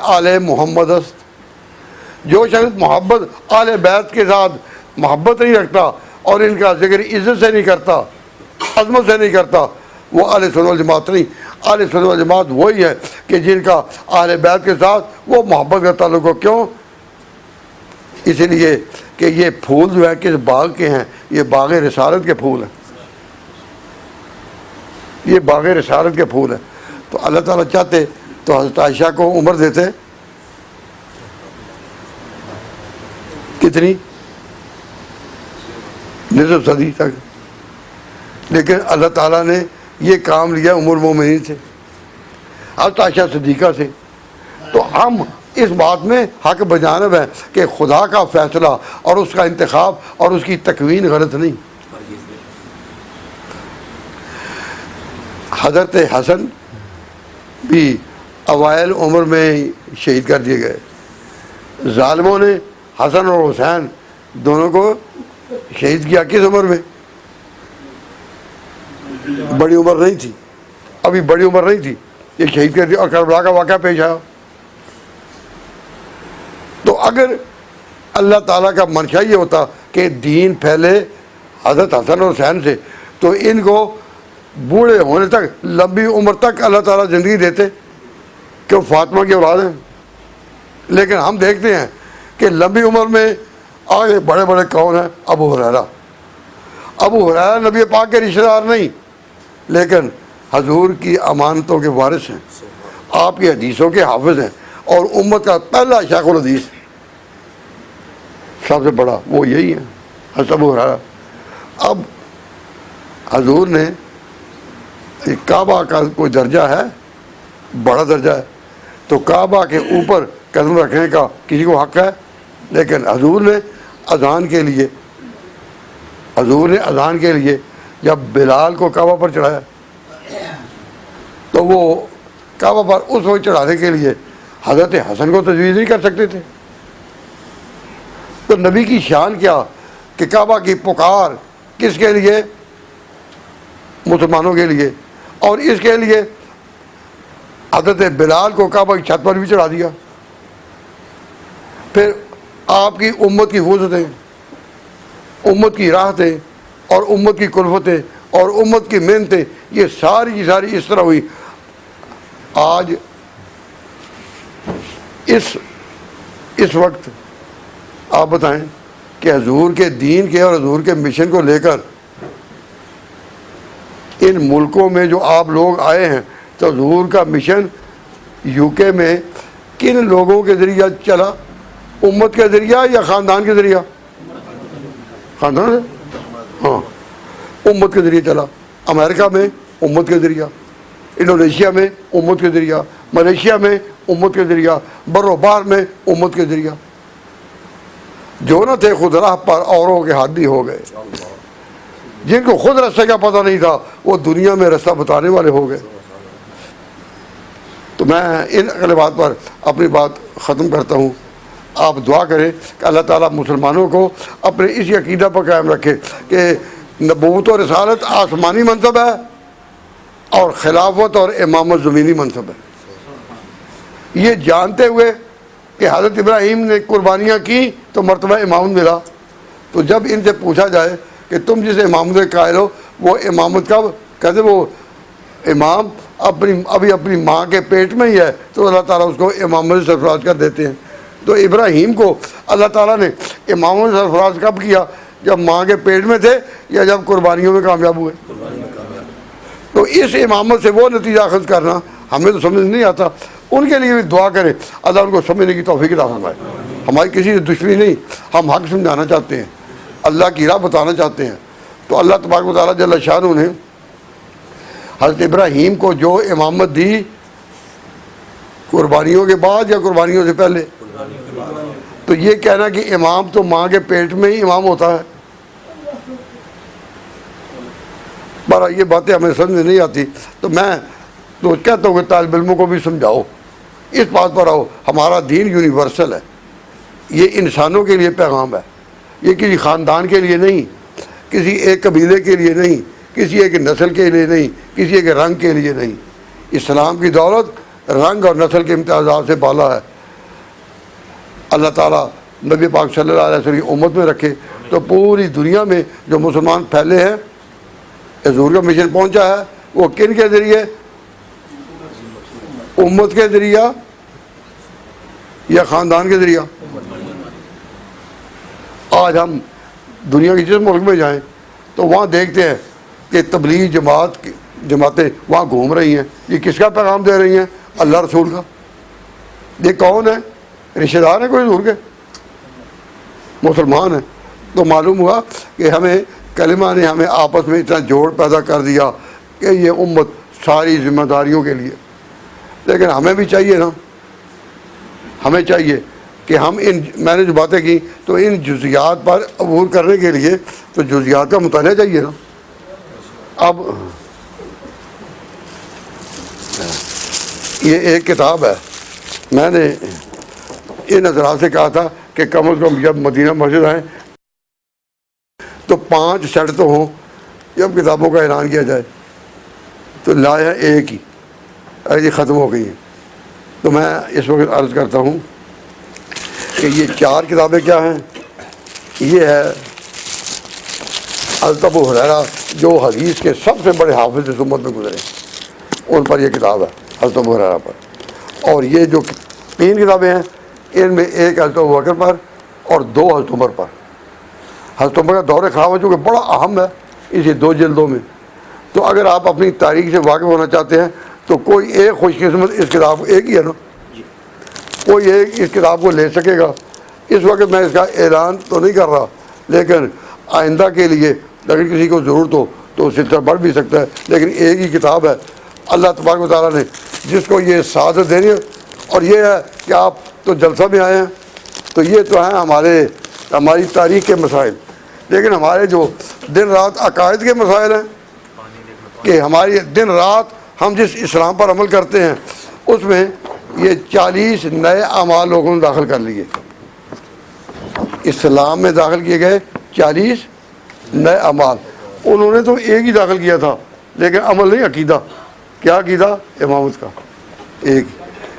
آل محمد است. جو شخص محبت آل بیت کے ساتھ محبت نہیں رکھتا اور ان کا ذکر عزت سے نہیں کرتا, عظمت سے نہیں کرتا, وہ اہل سنت والجماعت نہیں. اہل سنت والجماعت وہی ہے کہ جن کا اہل بیت کے ساتھ وہ محبت کا تعلق ہو. کیوں؟ اس لیے کہ یہ پھول جو ہے کس باغ کے ہیں؟ یہ باغ رسالت کے پھول ہیں, یہ باغ رسالت کے پھول ہیں. تو اللہ تعالیٰ چاہتے تو حضرت عائشہ کو عمر دیتے کتنی؟ نصف صدی تک. لیکن اللہ تعالیٰ نے یہ کام لیا ام المومنین سے, حضرت عائشہ صدیقہ سے. تو ہم اس بات میں حق بجانب ہے کہ خدا کا فیصلہ اور اس کا انتخاب اور اس کی تکوین غلط نہیں. حضرت حسن بھی اوائل عمر میں شہید کر دیے گئے. ظالموں نے حسن اور حسین دونوں کو شہید کیا کس عمر میں؟ بڑی عمر نہیں تھی, ابھی بڑی عمر نہیں تھی, یہ شہید کر دیا اور کربلا کا واقعہ پیش آیا. تو اگر اللہ تعالیٰ کا منشا یہ ہوتا کہ دین پھیلے حضرت حسن اور حسین سے, تو ان کو بوڑھے ہونے تک, لمبی عمر تک اللہ تعالیٰ زندگی دیتے کہ وہ فاطمہ کی اولاد ہیں. لیکن ہم دیکھتے ہیں کہ لمبی عمر میں آگے بڑے بڑے کون ہیں؟ ابو ہریرہ. ابو ہریرہ نبی پاک کے رشتہ دار نہیں, لیکن حضور کی امانتوں کے وارث ہیں, آپ کی حدیثوں کے حافظ ہیں, اور امت کا پہلا شیخ الحدیث سب سے بڑا وہ یہی ہے, حضرت ابو ہریرہ. اب حضور نے کعبہ کا کوئی درجہ ہے, بڑا درجہ ہے, تو کعبہ کے اوپر قدم رکھنے کا کسی کو حق ہے. لیکن حضور نے اذان کے لیے جب بلال کو کعبہ پر چڑھایا, تو وہ کعبہ پر اس وقت چڑھانے کے لیے حضرت حسن کو تجویز نہیں کر سکتے تھے. تو نبی کی شان کیا کہ کعبہ کی پکار کس کے لیے؟ مسلمانوں کے لیے. اور اس کے لیے حضرت بلال کو کعبہ کی چھت پر بھی چڑھا دیا. پھر آپ کی امت کی وسعتیں, امت کی راحتیں اور امت کی کلفتیں اور امت کی محنتیں, یہ ساری کی ساری اس طرح ہوئی. آج اس وقت آپ بتائیں کہ حضور کے دین کے اور حضور کے مشن کو لے کر ان ملکوں میں جو آپ لوگ آئے ہیں, تو حضور کا مشن یو کے میں کن لوگوں کے ذریعہ چلا؟ امت کے ذریعہ یا خاندان کے ذریعہ؟ خاندان سے, ہاں, امت کے ذریعے چلا. امریکہ میں امت کے ذریعہ, انڈونیشیا میں امت کے ذریعہ, ملیشیا میں امت کے ذریعہ, بر و بحر میں امت کے ذریعہ. جو نہ تھے خود راہ پر اوروں کے ہاتھی ہو گئے. جن کو خود راستے کا پتہ نہیں تھا وہ دنیا میں راستہ بتانے والے ہو گئے. تو میں ان اگلے بات پر اپنی بات ختم کرتا ہوں. آپ دعا کریں کہ اللہ تعالیٰ مسلمانوں کو اپنے اسی عقیدہ پر قائم رکھے کہ نبوت و رسالت آسمانی منصب ہے اور خلافت اور امامت زمینی منصب ہے. یہ جانتے ہوئے کہ حضرت ابراہیم نے قربانیاں کی تو مرتبہ امامت ملا. تو جب ان سے پوچھا جائے کہ تم جس امامت کے قائل ہو وہ امامت کب؟ کہتے وہ امام ابھی اپنی ماں کے پیٹ میں ہی ہے, تو اللہ تعالیٰ اس کو امامت سے سرفراز کر دیتے ہیں. تو ابراہیم کو اللہ تعالیٰ نے امامت سے سرفراز کب کیا؟ جب ماں کے پیٹ میں تھے یا جب قربانیوں میں کامیاب ہوئے؟ تو اس امامت سے وہ نتیجہ اخذ کرنا ہمیں تو سمجھ نہیں آتا. ان کے لیے بھی دعا کریں اللہ ان کو سمجھنے کی توفیق عطا فرمائے. ہماری کسی سے دشمنی نہیں, ہم حق سمجھانا چاہتے ہیں, اللہ کی راہ بتانا چاہتے ہیں. تو اللہ تبارک و تعالیٰ جل شانہ نے حضرت ابراہیم کو جو امامت دی, قربانیوں کے بعد یا قربانیوں سے پہلے؟ تو یہ کہنا کہ امام تو ماں کے پیٹ میں ہی امام ہوتا ہے, پر یہ باتیں ہمیں سمجھ میں نہیں آتی. تو میں تو کہتا ہوں کہ طالب علموں کو بھی سمجھاؤ, اس بات پر آؤ, ہمارا دین یونیورسل ہے, یہ انسانوں کے لیے پیغام ہے, یہ کسی خاندان کے لیے نہیں, کسی ایک قبیلے کے لیے نہیں, کسی ایک نسل کے لیے نہیں, کسی ایک رنگ کے لیے نہیں. اسلام کی دولت رنگ اور نسل کے امتیازات سے بالا ہے. اللہ تعالیٰ نبی پاک صلی اللہ علیہ وسلم کی امت میں رکھے، تو پوری دنیا میں جو مسلمان پھیلے ہیں، حضور کا مشن پہنچا ہے، وہ کن کے ذریعے؟ امت کے ذریعہ یا خاندان کے ذریعہ؟ آج ہم دنیا کے جس ملک میں جائیں تو وہاں دیکھتے ہیں کہ تبلیغ جماعتیں وہاں گھوم رہی ہیں، یہ کس کا پیغام دے رہی ہیں؟ اللہ رسول کا۔ یہ کون ہے؟ رشتہ دار ہیں کوئی حضور کے؟ مسلمان ہیں۔ تو معلوم ہوا کہ ہمیں کلمہ نے ہمیں آپس میں اتنا جوڑ پیدا کر دیا کہ یہ امت ساری ذمہ داریوں کے لیے، لیکن ہمیں بھی چاہیے نا، ہمیں چاہیے کہ ہم میں نے جو باتیں کی تو ان جزیات پر عبور کرنے کے لیے تو جزیات کا مطالعہ چاہیے نا۔ اب یہ ایک کتاب ہے، میں نے ان حضرات سے کہا تھا کہ کم از کم جب مدینہ مسجد آئیں تو 5 سیٹ تو ہوں جب کتابوں کا اعلان کیا جائے، تو لایا ایک ہی، یہ ختم ہو گئی ہیں۔ تو میں اس وقت عرض کرتا ہوں کہ یہ 4 کتابیں کیا ہیں؟ یہ ہے حضرت ابو ہریرہ جو حدیث کے سب سے بڑے حافظ اس امت میں گزرے، ان پر یہ کتاب ہے حضرت ابو ہریرہ پر۔ اور یہ جو 3 کتابیں ہیں ان میں ایک حضرت ابوبکر پر اور 2 حضرت عمر پر۔ حضرت عمر کا دور خلافت جو کہ بڑا اہم ہے اسی 2 جلدوں میں۔ تو اگر آپ اپنی تاریخ سے واقف ہونا چاہتے ہیں تو کوئی ایک خوش قسمت اس کتاب ایک ہی ہے نا، کوئی ایک اس کتاب کو لے سکے گا۔ اس وقت میں اس کا اعلان تو نہیں کر رہا، لیکن آئندہ کے لیے اگر کسی کو ضرورت ہو تو اس سے بڑھ بھی سکتا ہے، لیکن ایک ہی کتاب ہے۔ اللہ تبارک و تعالیٰ نے جس کو یہ سعادت دینی ہے، اور یہ ہے کہ آپ تو جلسہ میں آئے ہیں تو یہ تو ہیں ہماری تاریخ کے مسائل، لیکن ہمارے جو دن رات عقائد کے مسائل ہیں کہ ہماری دن رات ہم جس اسلام پر عمل کرتے ہیں اس میں یہ 40 نئے اعمال لوگوں نے داخل کر لیے۔ اسلام میں داخل کیے گئے 40 نئے اعمال، انہوں نے تو ایک ہی داخل کیا تھا لیکن عمل نہیں، عقیدہ۔ کیا عقیدہ؟ امامت کا ایک،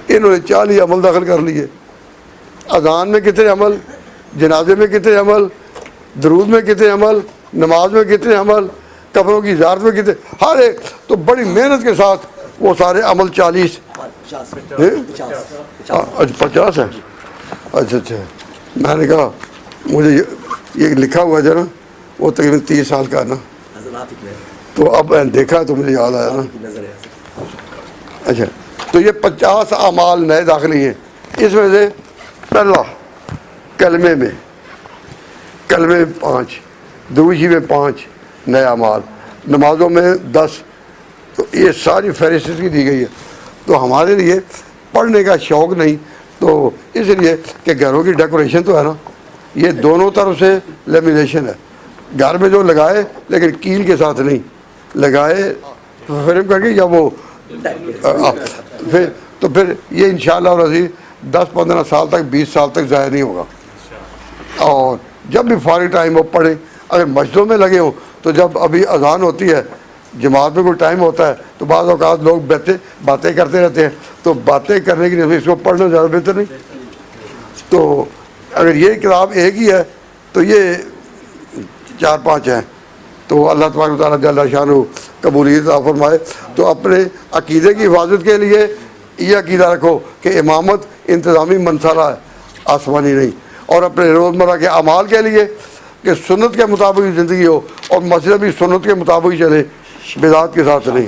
انہوں نے 40 عمل داخل کر لیے۔ اذان میں کتنے عمل، جنازے میں کتنے عمل، درود میں کتنے عمل، نماز میں کتنے عمل، قبروں کی زیارت میں کتنے، ہر ایک تو بڑی محنت کے ساتھ وہ سارے عمل 40 50 ہیں۔ اچھا میں نے کہا مجھے یہ لکھا ہوا ہے نا وہ تقریباً 30 سال کا ہے نا، تو اب میں دیکھا تو مجھے یاد آیا نا۔ اچھا تو یہ 50 اعمال نئے داخلی ہیں۔ اس میں سے پہلا کلمے میں 5، دروشی میں 5 نئے اعمال، نمازوں میں 10۔ تو یہ ساری فہرست کی دی گئی ہے۔ تو ہمارے لیے پڑھنے کا شوق نہیں، تو اس لیے کہ گھروں کی ڈیکوریشن تو ہے نا، یہ دونوں طرف سے لیمینیشن ہے، گھر میں جو لگائے لیکن کیل کے ساتھ نہیں لگائے، فریم کر کے یا وہ پھر یہ انشاءاللہ العزیز 10-15 سال تک 20 سال تک ضائع نہیں ہوگا۔ اور جب بھی فارغ ٹائم ہو پڑھیں، اگر مسجدوں میں لگے ہوں تو جب ابھی اذان ہوتی ہے، جماعت میں کوئی ٹائم ہوتا ہے تو بعض اوقات لوگ باتیں کرتے رہتے ہیں، تو باتیں کرنے کی نسبت اس کو پڑھنا زیادہ بہتر نہیں۔ تو اگر یہ کتاب ایک ہی ہے تو یہ 4-5 ہیں، تو اللہ تبارک و تعالیٰ جل شانہ قبولیت عطا فرمائے۔ تو اپنے عقیدے کی حفاظت کے لیے یہ عقیدہ رکھو کہ امامت انتظامی منصالہ ہے، آسمانی نہیں، اور اپنے روزمرہ کے اعمال کے لیے کہ سنت کے مطابق زندگی ہو اور مسجد بھی سنت کے مطابق چلے، بدعت کے ساتھ نہیں۔